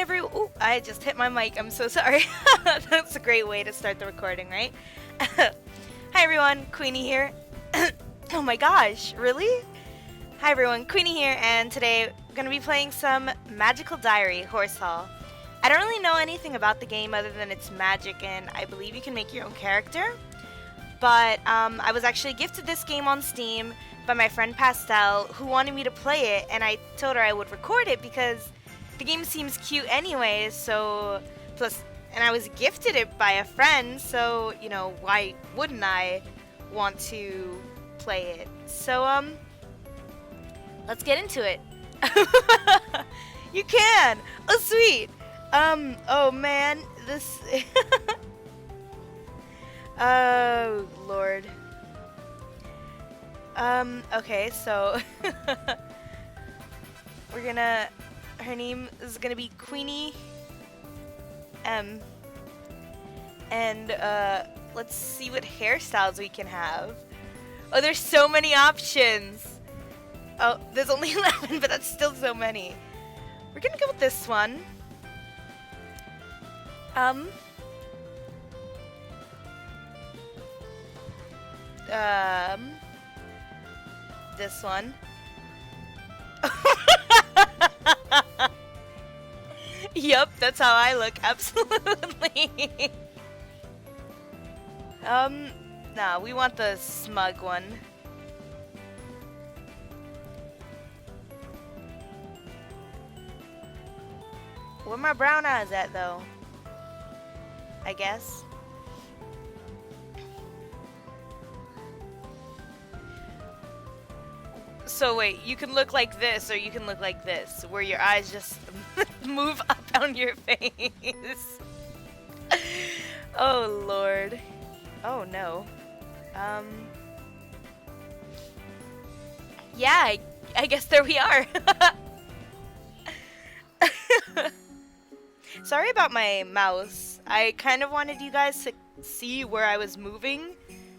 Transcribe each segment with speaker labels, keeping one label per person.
Speaker 1: everyone. Ooh, I just hit my mic. I'm so sorry. That's a great way to start the recording, right? Hi everyone, Queenie here. Oh my gosh, really? Hi everyone, Queenie here, and today we're going to be playing some Magical Diary Horse Hall. I don't really know anything about the game other than it's magic, and I believe you can make your own character. But I was actually gifted this game on Steam by my friend Pastel, who wanted me to play it, and I told her I would record it because the game seems cute anyways, so and I was gifted it by a friend, so, you know, why wouldn't I want to play it? So, let's get into it. You can! Oh, sweet! Oh man, this... Oh, Lord. Okay, so... we're gonna... Her name is gonna be Queenie M. And, let's see what hairstyles we can have. Oh, there's so many options! Oh, there's only 11, but that's still so many. We're gonna go with this one. This one. Yup, that's how I look, absolutely. Nah, we want the smug one. Where my brown eyes at, though? I guess. So wait, you can look like this, or you can look like this, where your eyes just move up on your face. Oh, Lord. Oh, no. Yeah, I guess there we are. Sorry about my mouse. I kind of wanted you guys to see where I was moving,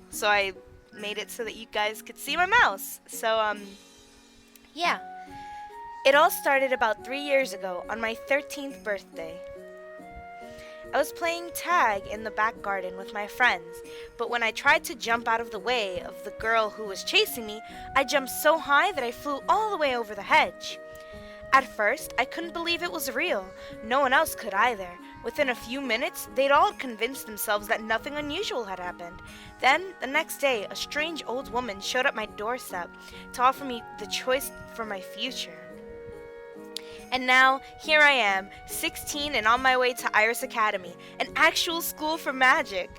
Speaker 1: so I made it so that you guys could see my mouse. So, yeah. It all started about 3 years ago on my 13th birthday. I was playing tag in the back garden with my friends, but when I tried to jump out of the way of the girl who was chasing me, I jumped so high that I flew all the way over the hedge. At first, I couldn't believe it was real. No one else could either. Within a few minutes, they'd all convinced themselves that nothing unusual had happened. Then, the next day, a strange old woman showed at my doorstep to offer me the choice for my future. And now, here I am, 16 and on my way to Iris Academy, an actual school for magic.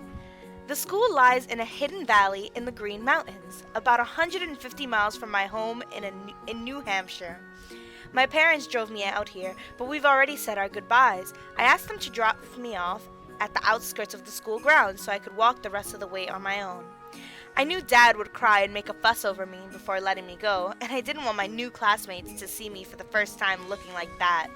Speaker 1: The school lies in a hidden valley in the Green Mountains, about 150 miles from my home in New Hampshire. My parents drove me out here, but we've already said our goodbyes. I asked them to drop me off at the outskirts of the school grounds so I could walk the rest of the way on my own. I knew Dad would cry and make a fuss over me before letting me go, and I didn't want my new classmates to see me for the first time looking like that.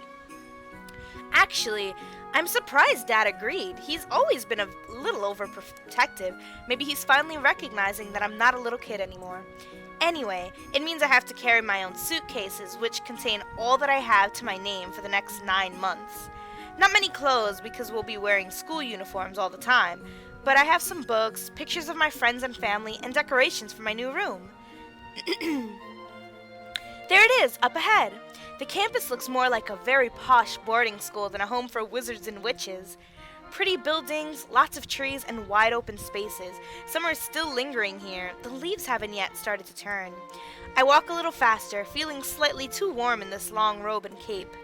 Speaker 1: Actually, I'm surprised Dad agreed. He's always been a little overprotective. Maybe he's finally recognizing that I'm not a little kid anymore. Anyway, it means I have to carry my own suitcases, which contain all that I have to my name for the next 9 months. Not many clothes because we'll be wearing school uniforms all the time, but I have some books, pictures of my friends and family, and decorations for my new room. There it is, up ahead. The campus looks more like a very posh boarding school than a home for wizards and witches. Pretty buildings, lots of trees, and wide open spaces. Summer is still lingering here. The leaves haven't yet started to turn. I walk a little faster, feeling slightly too warm in this long robe and cape.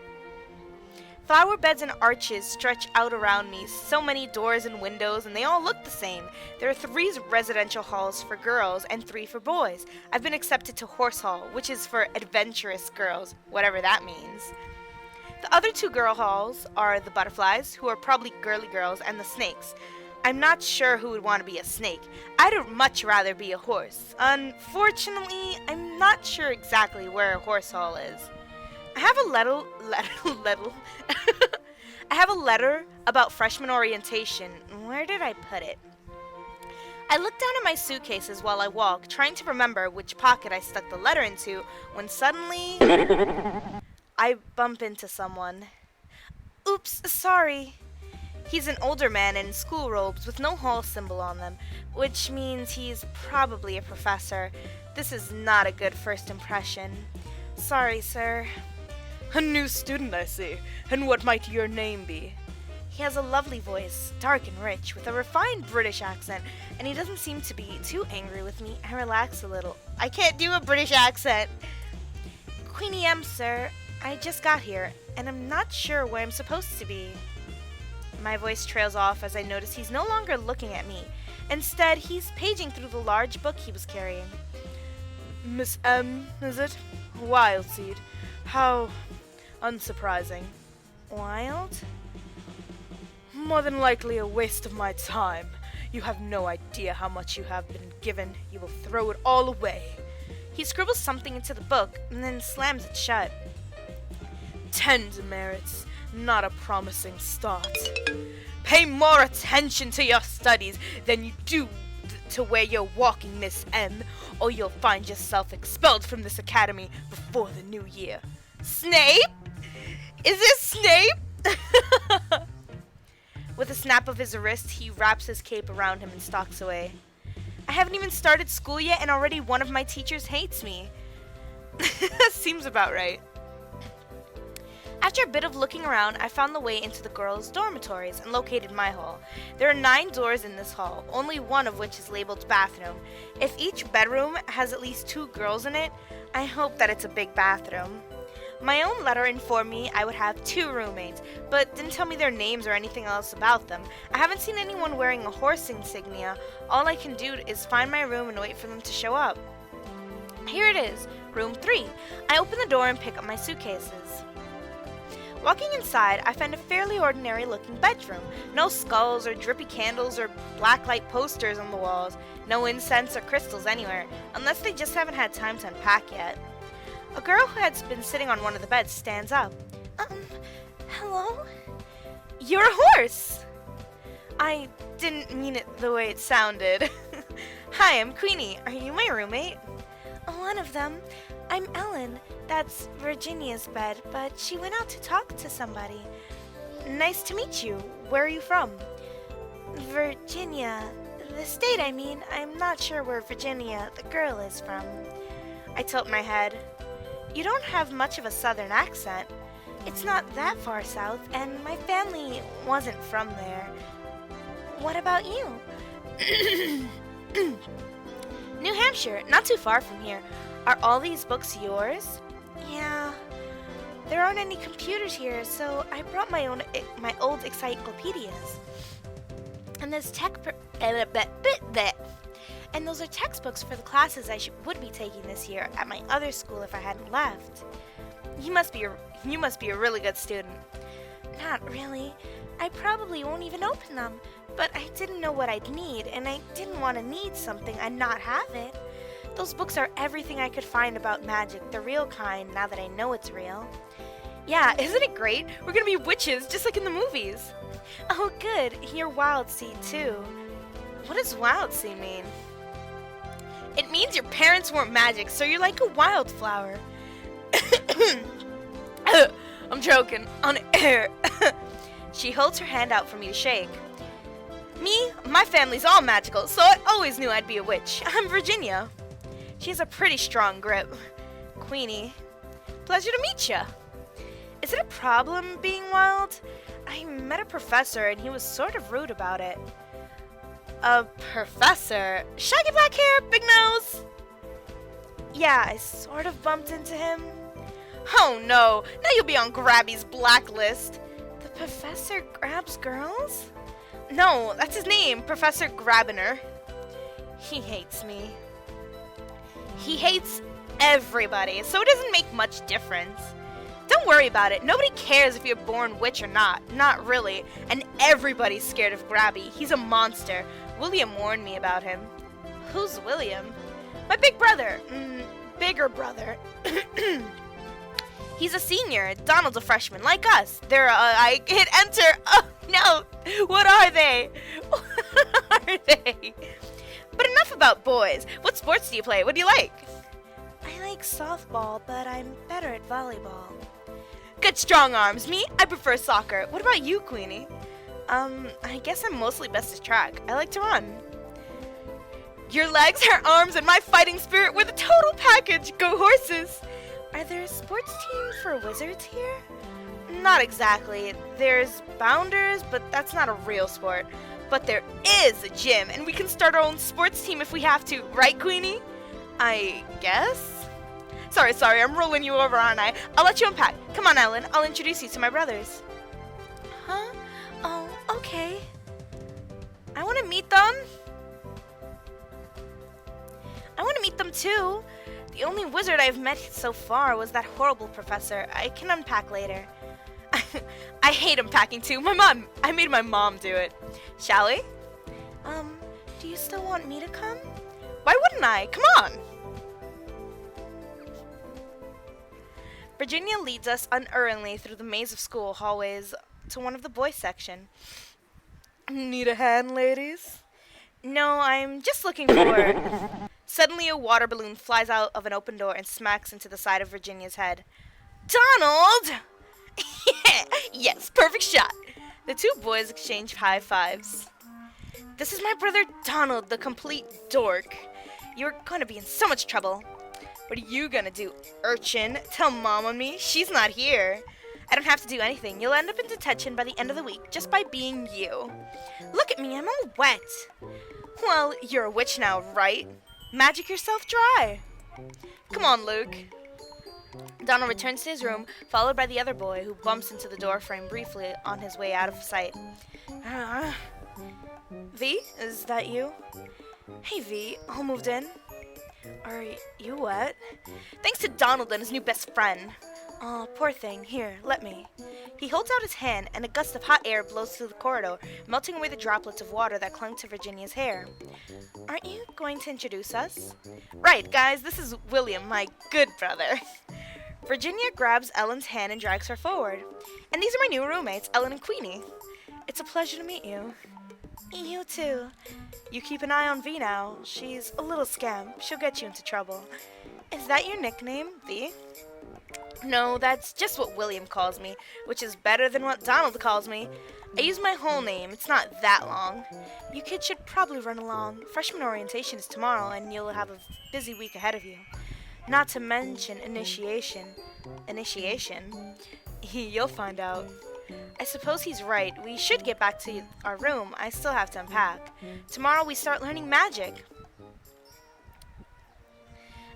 Speaker 1: Flower beds and arches stretch out around me, so many doors and windows, and they all look the same. There are 3 residential halls for girls and 3 for boys. I've been accepted to Horse Hall, which is for adventurous girls, whatever that means. The other 2 girl halls are the butterflies, who are probably girly girls, and the snakes. I'm not sure who would want to be a snake. I'd much rather be a horse. Unfortunately, I'm not sure exactly where a horse hall is. I have a I have a letter about freshman orientation. Where did I put it? I look down at my suitcases while I walk, trying to remember which pocket I stuck the letter into, when suddenly I bump into someone. Oops, sorry. He's an older man in school robes with no hall symbol on them, which means he's probably a professor. This is not a good first impression. Sorry, sir.
Speaker 2: A new student, I see. And what might your name be?
Speaker 1: He has a lovely voice, dark and rich, with a refined British accent, and he doesn't seem to be too angry with me. I relax a little. I can't do a British accent. Queenie M, sir. I just got here, and I'm not sure where I'm supposed to be. My voice trails off as I notice he's no longer looking at me. Instead, he's paging through the large book he was carrying.
Speaker 2: Miss M, is it? Wild seed. How unsurprising.
Speaker 1: Wild?
Speaker 2: More than likely a waste of my time. You have no idea how much you have been given. You will throw it all away.
Speaker 1: He scribbles something into the book and then slams it shut.
Speaker 2: 10 demerits. Not a promising start. Pay more attention to your studies than you do to where you're walking, Miss M, or you'll find yourself expelled from this academy before the new year.
Speaker 1: Snape? Is this Snape? With a snap of his wrist, he wraps his cape around him and stalks away. I haven't even started school yet, and already one of my teachers hates me. Seems about right. After a bit of looking around, I found the way into the girls' dormitories and located my hall. There are 9 doors in this hall, only one of which is labeled bathroom. If each bedroom has at least 2 girls in it, I hope that it's a big bathroom. My own letter informed me I would have 2 roommates, but didn't tell me their names or anything else about them. I haven't seen anyone wearing a horse insignia. All I can do is find my room and wait for them to show up. Here it is, room 3. I open the door and pick up my suitcases. Walking inside, I find a fairly ordinary-looking bedroom. No skulls or drippy candles or blacklight posters on the walls. No incense or crystals anywhere, unless they just haven't had time to unpack yet. A girl who had been sitting on one of the beds stands up. Hello? You're a horse! I didn't mean it the way it sounded. Hi, I'm Queenie. Are you my roommate? One of them. I'm Ellen. That's Virginia's bed, but she went out to talk to somebody. Nice to meet you. Where are you from? Virginia. The state, I mean. I'm not sure where Virginia, the girl, is from. I tilt my head. You don't have much of a southern accent. It's not that far south, and my family wasn't from there. What about you? New Hampshire, not too far from here. Are all these books yours? Yeah. There aren't any computers here, so I brought my old encyclopedias. And there's and those are textbooks for the classes I would be taking this year at my other school if I hadn't left. You must be a really good student. Not really. I probably won't even open them, but I didn't know what I'd need, and I didn't want to need something and not have it. Those books are everything I could find about magic, the real kind, now that I know it's real. Yeah, isn't it great? We're gonna be witches, just like in the movies. Oh, good. You're wild seed, too. What does wild seed mean? It means your parents weren't magic, so you're like a wildflower. I'm joking. On air. She holds her hand out for me to shake. Me, my family's all magical, so I always knew I'd be a witch. I'm Virginia. She has a pretty strong grip. Queenie, pleasure to meet ya. Is it a problem being wild? I met a professor and he was sort of rude about it. A professor? Shaggy black hair, big nose? Yeah, I sort of bumped into him. Oh no, now you'll be on Grabby's blacklist. The professor grabs girls? No, that's his name, Professor Grabiner. He hates me. He hates everybody, so it doesn't make much difference. Don't worry about it. Nobody cares if you're born witch or not. Not really. And everybody's scared of Grabby. He's a monster. William warned me about him. Who's William? My big brother. Bigger brother. He's a senior. Donald's a freshman, like us. I hit enter. Oh, no. What are they? What are they? But enough about boys. What sports do you play? What do you like? I like softball, but I'm better at volleyball.
Speaker 2: Good strong arms. Me, I prefer soccer. What about you, Queenie? I guess I'm mostly best at track. I like to run. Your legs, her arms, and my fighting spirit were the total package. Go horses! Are there sports teams for wizards here? Not exactly. There's bounders, but that's not a real sport. But there is a gym, and we can start our own sports team if we have to. Right, Queenie? I guess? Sorry, I'm rolling you over, aren't I? I'll let you unpack. Come on, Ellen. I'll introduce you to my brothers. Huh? Oh, okay. I want to meet them. I want to meet them too. The only wizard I've met so far was that horrible professor. I can unpack later. I hate unpacking too. I made my mom do it. Shall we? Do you still want me to come? Why wouldn't I? Come on. Virginia leads us unerringly through the maze of school hallways to one of the boys' section. Need a hand, ladies? No, I'm just looking for... Suddenly a water balloon flies out of an open door and smacks into the side of Virginia's head. Donald! Yes, perfect shot. The two boys exchange high fives. This is my brother Donald, the complete dork. You're going to be in so much trouble. What are you going to do, urchin? Tell Mom on me? She's not here. I don't have to do anything. You'll end up in detention by the end of the week just by being you. Look at me, I'm all wet. Well, you're a witch now, right? Magic yourself dry. Come on, Luke. Donald returns to his room, followed by the other boy, who bumps into the door frame briefly on his way out of sight. V, is that you? Hey, V, all moved in. Are you wet? Thanks to Donald and his new best friend. Aw, poor thing. Here, let me. He holds out his hand, and a gust of hot air blows through the corridor, melting away the droplets of water that clung to Virginia's hair. Aren't you going to introduce us? Right, guys, this is William, my good brother. Virginia grabs Ellen's hand and drags her forward. And these are my new roommates, Ellen and Queenie. It's a pleasure to meet you. You too. You keep an eye on V now. She's a little scamp. She'll get you into trouble. Is that your nickname, V? No, that's just what William calls me, which is better than what Donald calls me. I use my whole name. It's not that long. You kids should probably run along. Freshman orientation is tomorrow, and you'll have a busy week ahead of you. Not to mention initiation. Initiation? You'll find out. I suppose he's right. We should get back to our room. I still have to unpack. Tomorrow we start learning magic.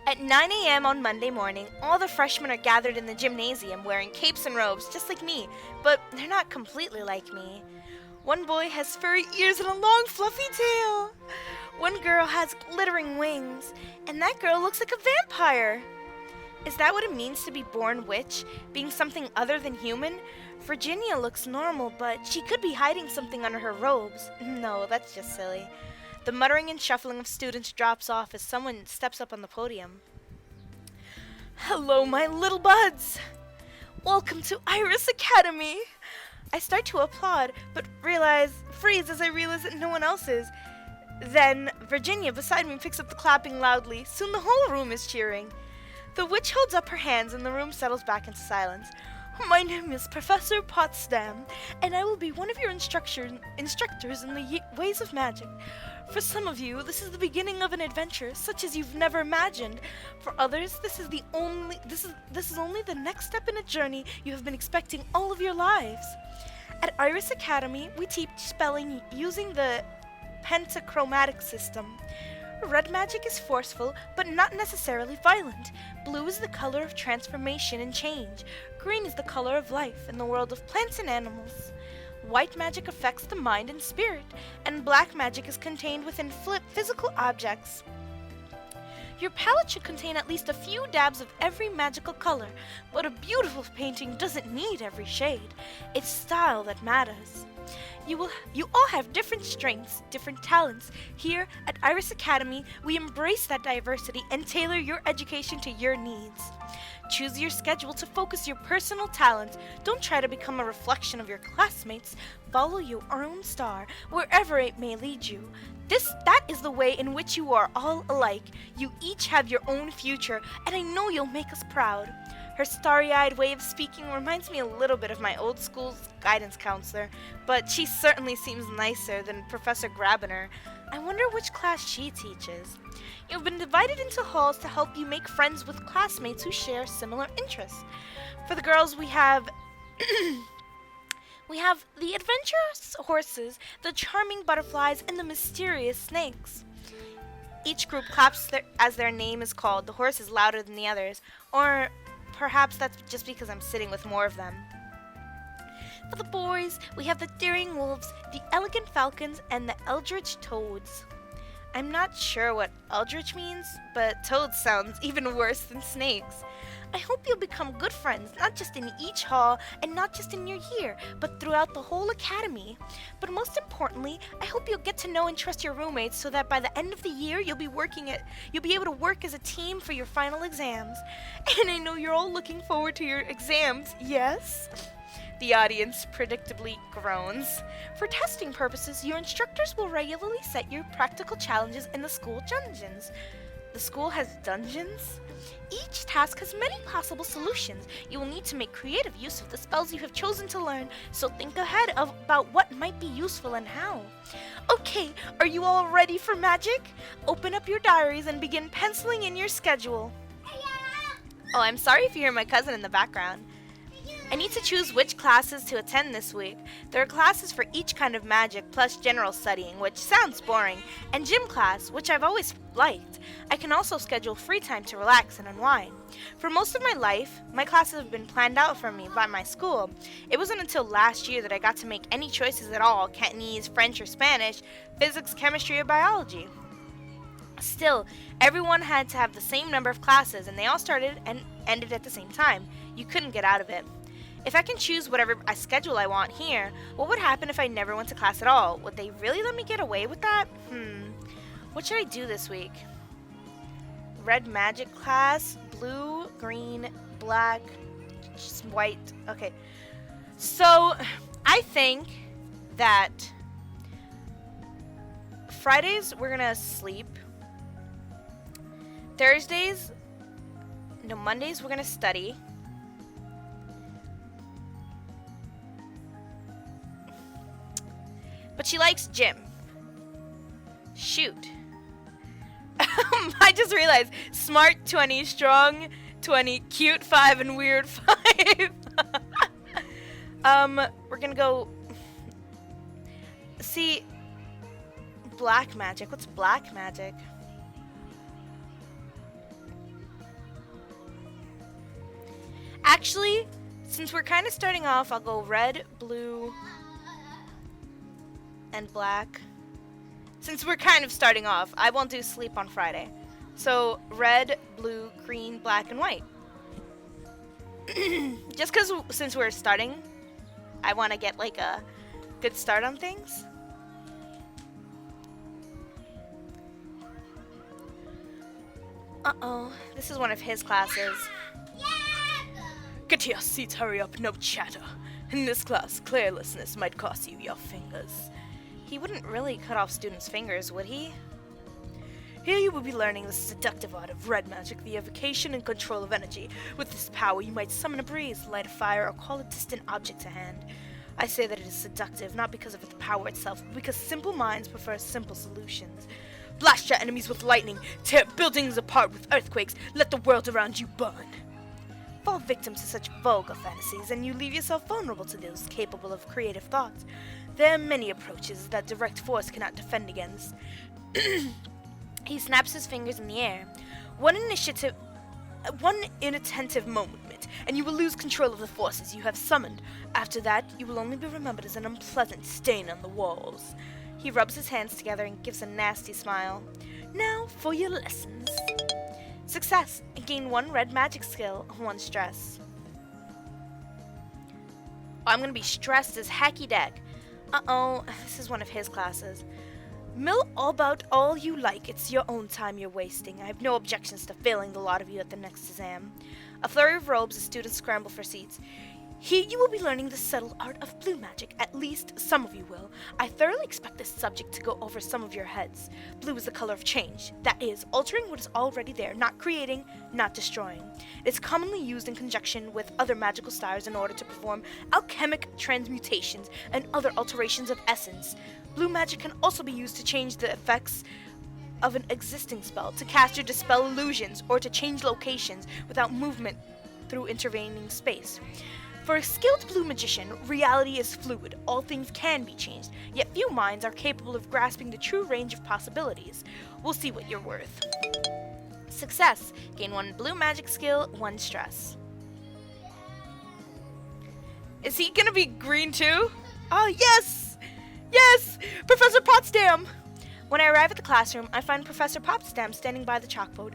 Speaker 2: At 9 a.m. on Monday morning, all the freshmen are gathered in the gymnasium wearing capes and robes just like me, but they're not completely like me. One boy has furry ears and a long fluffy tail. One girl has glittering wings, and that girl looks like a vampire. Is that what it means to be born witch, being something other than human? Virginia looks normal, but she could be hiding something under her robes. No, that's just silly. The muttering and shuffling of students drops off as someone steps up on the podium. Hello, my little buds! Welcome to Iris Academy! I start to applaud, but freeze as I realize that no one else is. Then Virginia beside me picks up the clapping loudly. Soon the whole room is cheering. The witch holds up her hands and the room settles back into silence. My name is Professor Potsdam, and I will be one of your instructors in the ways of magic. For some of you, this is the beginning of an adventure such as you've never imagined. For others, this is only the next step in a journey you have been expecting all of your lives. At Iris Academy, we teach spelling using the pentachromatic system. Red magic is forceful, but not necessarily violent. Blue is the color of transformation and change. Green is the color of life in the world of plants and animals. White magic affects the mind and spirit, and black magic is contained within physical objects. Your palette should contain at least a few dabs of every magical color, but a beautiful painting doesn't need every shade. It's style that matters. You all have different strengths, different talents. Here at Iris Academy, we embrace that diversity and tailor your education to your needs. Choose your schedule to focus your personal talents. Don't try to become a reflection of your classmates. Follow your own star, wherever it may lead you. That is the way in which you are all alike. You each have your own future, and I know you'll make us proud.
Speaker 1: Her starry-eyed way of speaking reminds me a little bit of my old school's guidance counselor, but she certainly seems nicer than Professor Grabiner. I wonder which class she teaches. You've been divided into halls to help you make friends with classmates who share similar interests. For the girls, we have we have the adventurous horses, the charming butterflies, and the mysterious snakes. Each group claps as their name is called. The horse is louder than the others, or perhaps that's just because I'm sitting with more of them. For the boys, we have the daring wolves, the elegant falcons, and the eldritch toads. I'm not sure what eldritch means, but toads sounds even worse than snakes. I hope you'll become good friends, not just in each hall and not just in your year, but throughout the whole academy. But most importantly, I hope you'll get to know and trust your roommates so that by the end of the year you'll be able to work as a team for your final exams. And I know you're all looking forward to your exams, yes? The audience predictably groans. For testing purposes, your instructors will regularly set you practical challenges in the school dungeons. The school has dungeons? Each task has many possible solutions. You will need to make creative use of the spells you have chosen to learn, so think ahead about what might be useful and how. Okay, are you all ready for magic? Open up your diaries and begin penciling in your schedule. Oh, I'm sorry if you hear my cousin in the background. I need to choose which classes to attend this week. There are classes for each kind of magic, plus general studying, which sounds boring, and gym class, which I've always liked. I can also schedule free time to relax and unwind. For most of my life, my classes have been planned out for me by my school. It wasn't until last year that I got to make any choices at all: Cantonese, French or Spanish, physics, chemistry, or biology. Still, everyone had to have the same number of classes, and they all started and ended at the same time. You couldn't get out of it. If I can choose whatever schedule I want here, what would happen if I never went to class at all? Would they really let me get away with that? What should I do this week? Red magic class, blue, green, black, just white. Okay. So, I think that Fridays we're gonna sleep. Mondays we're gonna study. But she likes gym. Shoot. I just realized, smart 20, strong 20, cute 5, and weird 5. We're gonna go see black magic. What's black magic? Actually, since we're kind of starting off, I'll go red, blue, and black. Since we're kind of starting off, I won't do sleep on Friday. So red, blue, green, black, and white. Just because since we're starting, I want to get like a good start on things. Uh-oh, this is one of his classes.
Speaker 2: Get to your seats, hurry up, no chatter. In this class, carelessness might cost you your fingers.
Speaker 1: He wouldn't really cut off students' fingers, would he?
Speaker 2: Here you will be learning the seductive art of red magic, the evocation and control of energy. With this power, you might summon a breeze, light a fire, or call a distant object to hand. I say that it is seductive, not because of its power itself, but because simple minds prefer simple solutions. Blast your enemies with lightning, tear buildings apart with earthquakes, let the world around you burn. Fall victim to such vulgar fantasies, and you leave yourself vulnerable to those capable of creative thoughts. There are many approaches that direct force cannot defend against. He snaps his fingers in the air. One inattentive moment, and you will lose control of the forces you have summoned. After that, you will only be remembered as an unpleasant stain on the walls. He rubs his hands together and gives a nasty smile. Now for your lessons. Success. Gain 1 red magic skill, 1 stress. I'm gonna be stressed as hacky deck. Uh-oh, this is one of his classes. Mill about all you like. It's your own time you're wasting. I have no objections to failing the lot of you at the next exam. A flurry of robes, the students scramble for seats. Here you will be learning the subtle art of blue magic, at least some of you will. I thoroughly expect this subject to go over some of your heads. Blue is the color of change, that is, altering what is already there, not creating, not destroying. It is commonly used in conjunction with other magical styles in order to perform alchemic transmutations and other alterations of essence. Blue magic can also be used to change the effects of an existing spell, to cast or dispel illusions, or to change locations without movement through intervening space. For a skilled blue magician, reality is fluid. All things can be changed, yet few minds are capable of grasping the true range of possibilities. We'll see what you're worth. Success. Gain 1 blue magic skill, 1 stress. Is he gonna be green too? Oh, yes! Yes! Professor Potsdam! When I arrive at the classroom, I find Professor Potsdam standing by the chalkboard.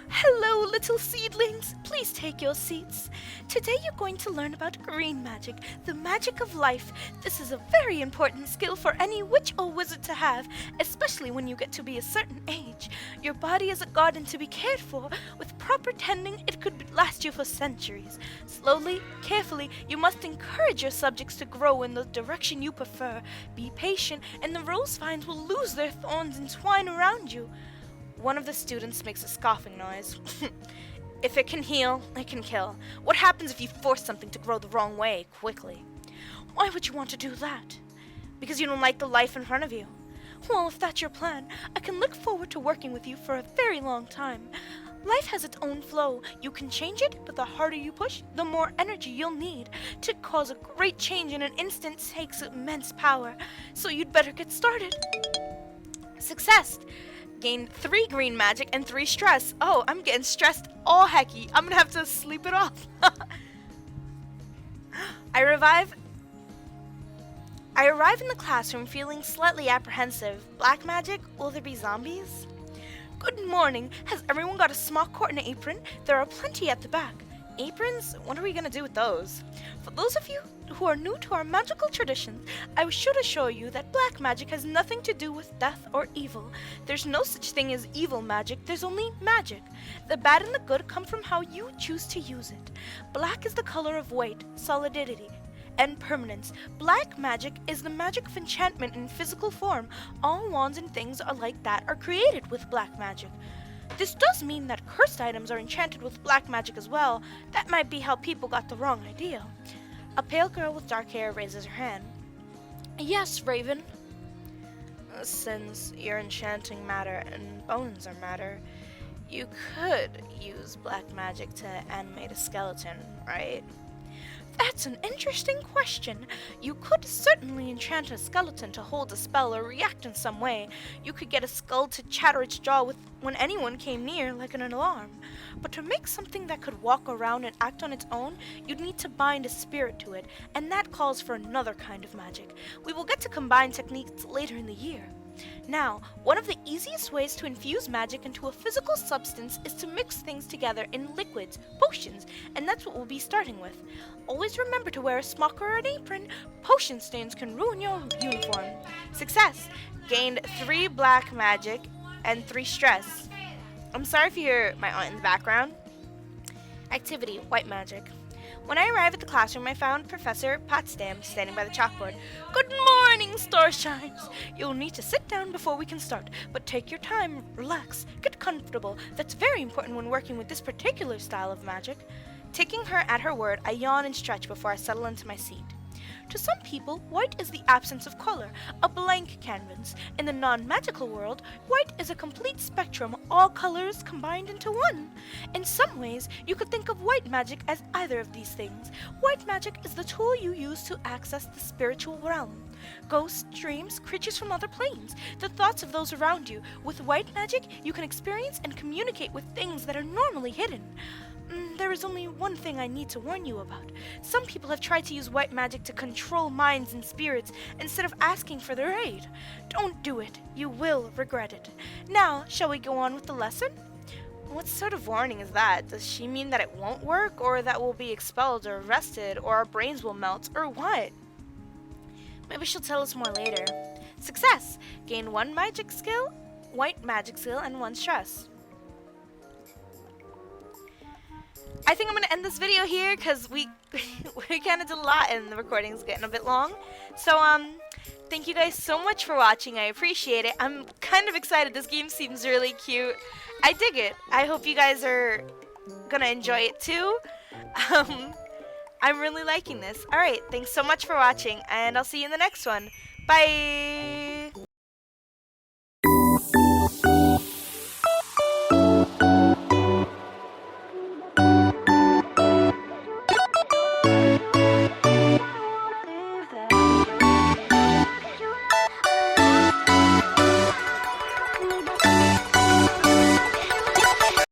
Speaker 2: Hello, little seedlings. Please take your seats. Today you're going to learn about green magic, the magic of life. This is a very important skill for any witch or wizard to have, especially when you get to be a certain age. Your body is a garden to be cared for. With proper tending, it could last you for centuries. Slowly, carefully, you must encourage your subjects to grow in the direction you prefer. Be patient, and the rose vines will lose their thorns and twine around you. One of the students makes a scoffing noise. If it can heal, it can kill. What happens if you force something to grow the wrong way quickly? Why would you want to do that? Because you don't like the life in front of you. Well, if that's your plan, I can look forward to working with you for a very long time. Life has its own flow. You can change it, but the harder you push, the more energy you'll need. To cause a great change in an instant takes immense power. So you'd better get started. Success! Gain 3 green magic and 3 stress. Oh, I'm getting stressed all hecky. I'm gonna have to sleep it off. I arrive in the classroom feeling slightly apprehensive. Black magic? Will there be zombies? Good morning. Has everyone got a smock coat and apron? There are plenty at the back. Aprons? What are we gonna do with those? For those of you who are new to our magical traditions, I should assure you that black magic has nothing to do with death or evil. There's no such thing as evil magic, there's only magic. The bad and the good come from how you choose to use it. Black is the color of weight, solidity, and permanence. Black magic is the magic of enchantment in physical form. All wands and things are like that are created with black magic. This does mean that cursed items are enchanted with black magic as well. That might be how people got the wrong idea. A pale girl with dark hair raises her hand. Yes, Raven. Since you're enchanting matter and bones are matter, you could use black magic to animate a skeleton, right? That's an interesting question. You could certainly enchant a skeleton to hold a spell or react in some way. You could get a skull to chatter its jaw when anyone came near, like an alarm. But to make something that could walk around and act on its own, you'd need to bind a spirit to it, and that calls for another kind of magic. We will get to combine techniques later in the year. Now, one of the easiest ways to infuse magic into a physical substance is to mix things together in liquids, potions, and that's what we'll be starting with. Always remember to wear a smock or an apron. Potion stains can ruin your uniform. Success! Gained 3 black magic and 3 stress. I'm sorry if you hear my aunt in the background. Activity, white magic. When I arrived at the classroom, I found Professor Potsdam standing by the chalkboard. Good morning, Starshines! You'll need to sit down before we can start, but take your time, relax, get comfortable. That's very important when working with this particular style of magic. Taking her at her word, I yawn and stretch before I settle into my seat. To some people, white is the absence of color, a blank canvas. In the non-magical world, white is a complete spectrum, all colors combined into one. In some ways, you could think of white magic as either of these things. White magic is the tool you use to access the spiritual realm. Ghosts, dreams, creatures from other planes, the thoughts of those around you. With white magic, you can experience and communicate with things that are normally hidden. There is only one thing I need to warn you about. Some people have tried to use white magic to control minds and spirits instead of asking for their aid. Don't do it. You will regret it. Now, shall we go on with the lesson? What sort of warning is that? Does she mean that it won't work, or that we'll be expelled or arrested, or our brains will melt, or what? Maybe she'll tell us more later. Success! Gain 1 magic skill, white magic skill, and 1 stress.
Speaker 1: I think I'm gonna end this video here because we we kind of did a lot and the recording's getting a bit long. So thank you guys so much for watching. I appreciate it. I'm kind of excited. This game seems really cute. I dig it. I hope you guys are gonna enjoy it too. Um, I'm really liking this. All right, thanks so much for watching, and I'll see you in the next one. Bye.